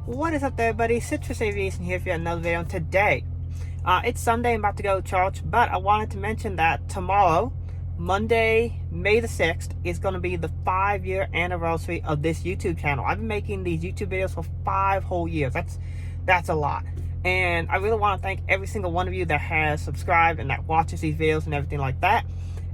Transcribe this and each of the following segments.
What is up there, everybody? Citrus Aviation here for another video. Today, it's Sunday. I'm about to go to church, but I wanted to mention that tomorrow, Monday, May the 6th, is going to be the 5-year anniversary of this YouTube channel. I've been making these YouTube videos for 5 whole years. That's a lot. And I really want to thank every single one of you that has subscribed and that watches these videos and everything like that.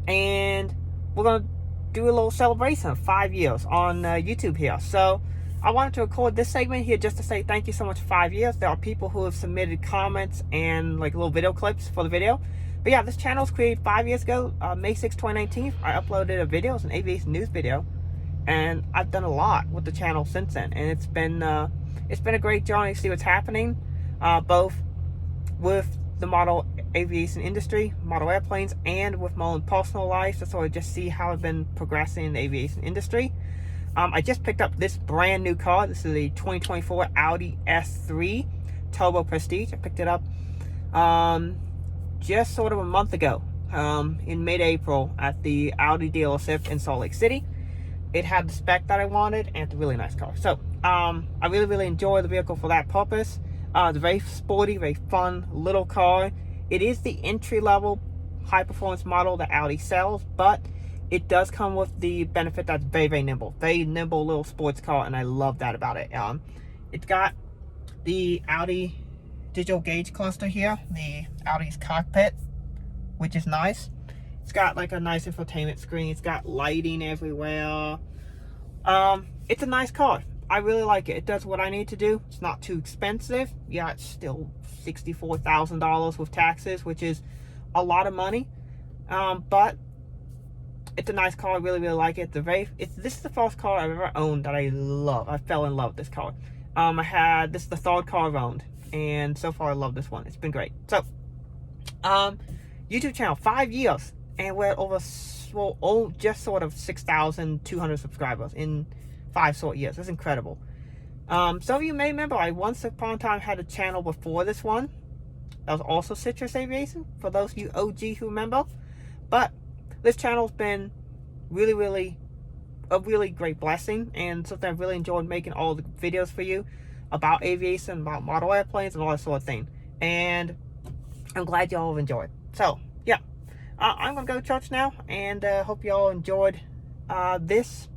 And we're going to do a little celebration of 5 years on YouTube here. So I wanted to record this segment here just to say thank you so much for 5 years. There are people who have submitted comments and like little video clips for the video. But yeah, this channel was created 5 years ago, May 6, 2019. I uploaded a video, it's an aviation news video, and I've done a lot with the channel since then. And it's been a great journey to see what's happening, both with the model aviation industry, model airplanes, and with my own personal life, to sort of just see how I've been progressing in the aviation industry. I just picked up this brand new car. This is a 2024 Audi S3 Turbo Prestige. I picked it up just sort of a month ago, in mid-April at the Audi dealership in Salt Lake City. It had the spec that I wanted, and it's a really nice car. So I really enjoy the vehicle for that purpose. It's a very sporty, very fun little car. It is the entry-level high-performance model that Audi sells, but it does come with the benefit that's very nimble. Very nimble little sports car, and I love that about it. It's got the Audi digital gauge cluster here, the Audi's cockpit, which is nice. It's got like a nice infotainment screen. It's got lighting everywhere. It's a nice car. I really like it. It does what I need to do. It's not too expensive. Yeah, it's still $64,000 with taxes, which is a lot of money. But it's a nice car. I really like it. This is the first car I've ever owned that I love. I fell in love with this car. This is the third car I've owned, and so far I love this one. It's been great. So, YouTube channel, 5 years, and we're over, just sort of 6,200 subscribers in 5 short years. That's incredible. Some of you may remember I once upon a time had a channel before this one that was also Citrus Aviation, for those of you OG who remember. But this channel's been really a really great blessing, and something I've really enjoyed making all the videos for you about aviation, about model airplanes, and all that sort of thing. And I'm glad y'all have enjoyed. So yeah, I'm gonna go to church now, and hope y'all enjoyed this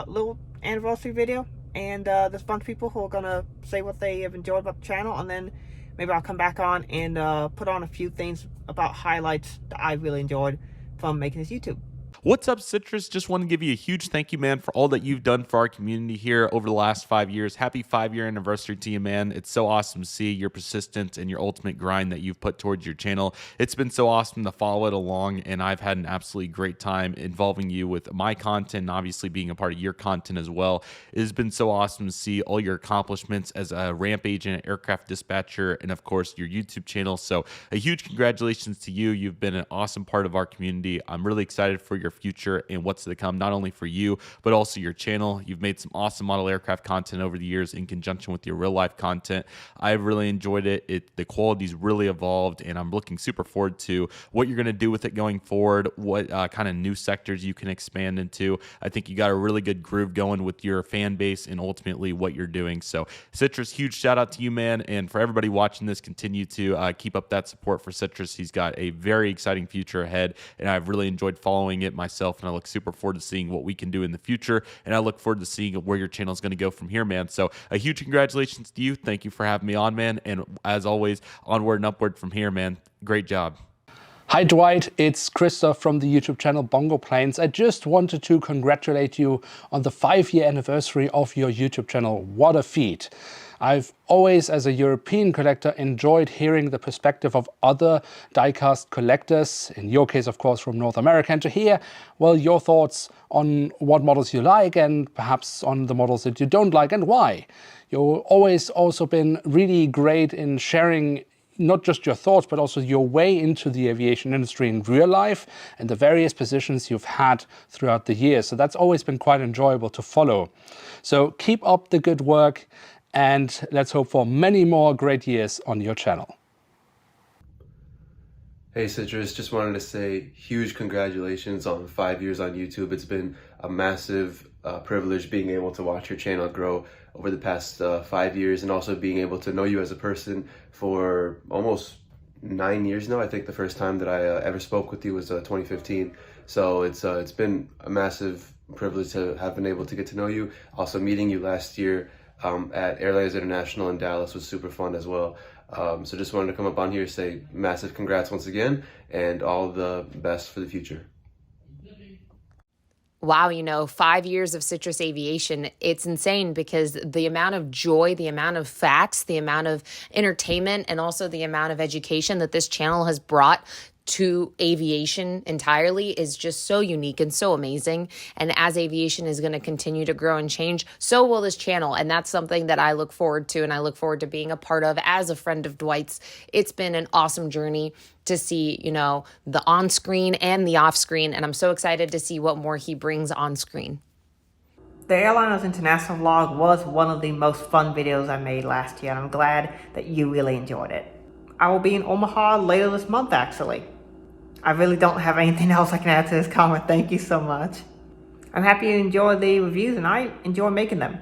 little anniversary video. And there's a bunch of people who are gonna say what they have enjoyed about the channel, and then maybe I'll come back on and put on a few things about highlights that I really enjoyed from making this YouTube. What's up, Citrus? Just want to give you a huge thank you, man, for all that you've done for our community here over the last 5 years. Happy 5-year anniversary to you, man. It's so awesome to see your persistence and your ultimate grind that you've put towards your channel. It's been so awesome to follow it along, and I've had an absolutely great time involving you with my content and obviously being a part of your content as well. It has been so awesome to see all your accomplishments as a ramp agent, aircraft dispatcher, and of course your YouTube channel. So a huge congratulations to you. You've been an awesome part of our community. I'm really excited for your future and what's to come, not only for you, but also your channel. You've made some awesome model aircraft content over the years in conjunction with your real life content. I've really enjoyed it. The quality's really evolved, and I'm looking super forward to what you're going to do with it going forward, what kind of new sectors you can expand into. I think you got a really good groove going with your fan base and ultimately what you're doing. So Citrus, huge shout out to you, man. And for everybody watching this, continue to keep up that support for Citrus. He's got a very exciting future ahead, and I've really enjoyed following it myself, and I look super forward to seeing what we can do in the future, and I look forward to seeing where your channel is going to go from here, man. So a huge congratulations to you. Thank you for having me on, man, and as always, onward and upward from here, man. Great job. Hi Dwight, it's Christoph from the YouTube channel Bongo Planes. I just wanted to congratulate you on the 5-year anniversary of your YouTube channel. What a feat. I've always, as a European collector, enjoyed hearing the perspective of other diecast collectors, in your case, of course, from North America, and to hear, well, your thoughts on what models you like and perhaps on the models that you don't like and why. You've always also been really great in sharing not just your thoughts, but also your way into the aviation industry in real life and the various positions you've had throughout the years. So that's always been quite enjoyable to follow. So keep up the good work, and let's hope for many more great years on your channel. Hey Citrus, just wanted to say huge congratulations on 5 years on YouTube. It's been a massive privilege being able to watch your channel grow over the past 5 years, and also being able to know you as a person for almost 9 years now. I think the first time that I ever spoke with you was 2015. So it's been a massive privilege to have been able to get to know you. Also meeting you last year at Airlines International in Dallas was super fun as well. So just wanted to come up on here, say massive congrats once again, and all the best for the future. Wow, 5 years of Citrus Aviation, it's insane because the amount of joy, the amount of facts, the amount of entertainment, and also the amount of education that this channel has brought to aviation entirely is just so unique and so amazing. And as aviation is going to continue to grow and change, so will this channel. And that's something that I look forward to, and I look forward to being a part of as a friend of Dwight's. It's been an awesome journey to see, the on-screen and the off-screen. And I'm so excited to see what more he brings on screen. The Airliners International vlog was one of the most fun videos I made last year, and I'm glad that you really enjoyed it. I will be in Omaha later this month, actually. I really don't have anything else I can add to this comment. Thank you so much. I'm happy you enjoy the reviews, and I enjoy making them.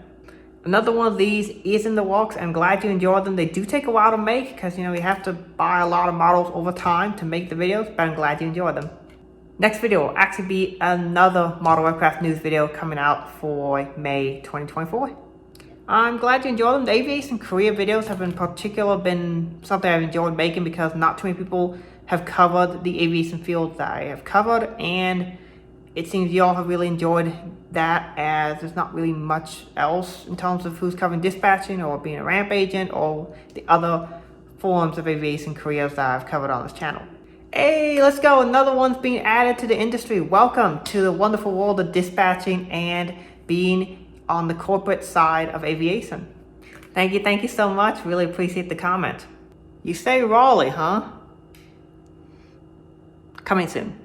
Another one of these is in the works. I'm glad you enjoyed them. They do take a while to make because, you have to buy a lot of models over time to make the videos, but I'm glad you enjoyed them. Next video will actually be another model aircraft news video coming out for May 2024. I'm glad you enjoyed them. The aviation career videos have in particular been something I've enjoyed making because not too many people have covered the aviation field that I have covered, and it seems you all have really enjoyed that, as there's not really much else in terms of who's covering dispatching or being a ramp agent or the other forms of aviation careers that I've covered on this channel. Hey, let's go. Another one's being added to the industry. Welcome to the wonderful world of dispatching and being on the corporate side of aviation. Thank you so much. Really appreciate the comment. You say Raleigh, huh? Coming soon.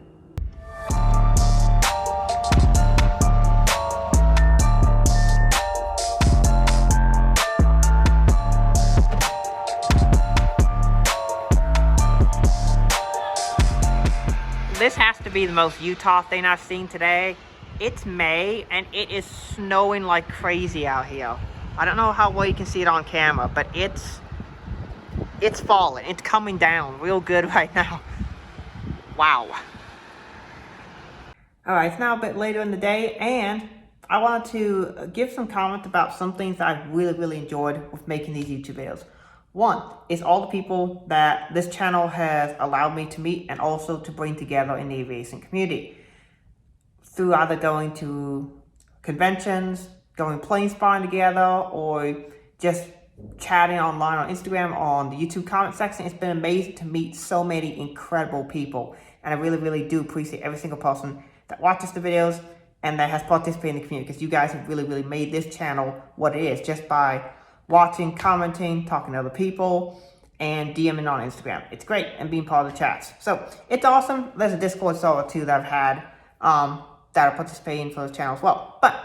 This has to be the most Utah thing I've seen today. It's May and it is snowing like crazy out here. I don't know how well you can see it on camera, but it's falling. It's coming down real good right now. Wow. Alright, it's now a bit later in the day, and I wanted to give some comment about some things that I've really enjoyed with making these YouTube videos. One is all the people that this channel has allowed me to meet and also to bring together in the aviation community. Through either going to conventions, going plane spotting together, or just chatting online on Instagram, on the YouTube comment section. It's been amazing to meet so many incredible people. And I really do appreciate every single person that watches the videos and that has participated in the community, because you guys have really made this channel what it is just by watching, commenting, talking to other people, and DMing on Instagram. It's great, and being part of the chats. So it's awesome. There's a Discord server too that I've had that are participating for the channel as well. But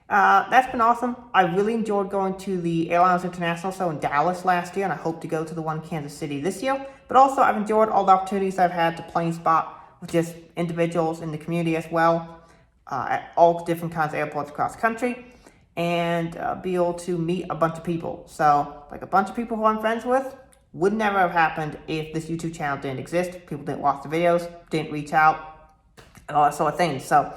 that's been awesome. I really enjoyed going to the Airlines International show in Dallas last year, and I hope to go to the one in Kansas City this year. But also, I've enjoyed all the opportunities I've had to plane spot with just individuals in the community as well, at all different kinds of airports across the country, and be able to meet a bunch of people. So, like a bunch of people who I'm friends with would never have happened if this YouTube channel didn't exist. People didn't watch the videos, didn't reach out, and all that sort of thing. So,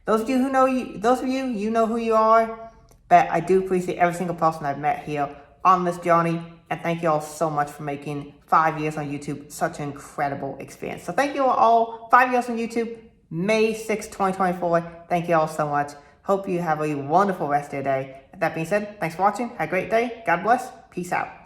those of you who know you, you know who you are. But I do appreciate every single person I've met here on this journey, and thank you all so much for making 5 years on YouTube such an incredible experience. So thank you all. 5 years on YouTube, May 6, 2024. Thank you all so much. Hope you have a wonderful rest of your day. With that being said, thanks for watching. Have a great day. God bless. Peace. Peace out.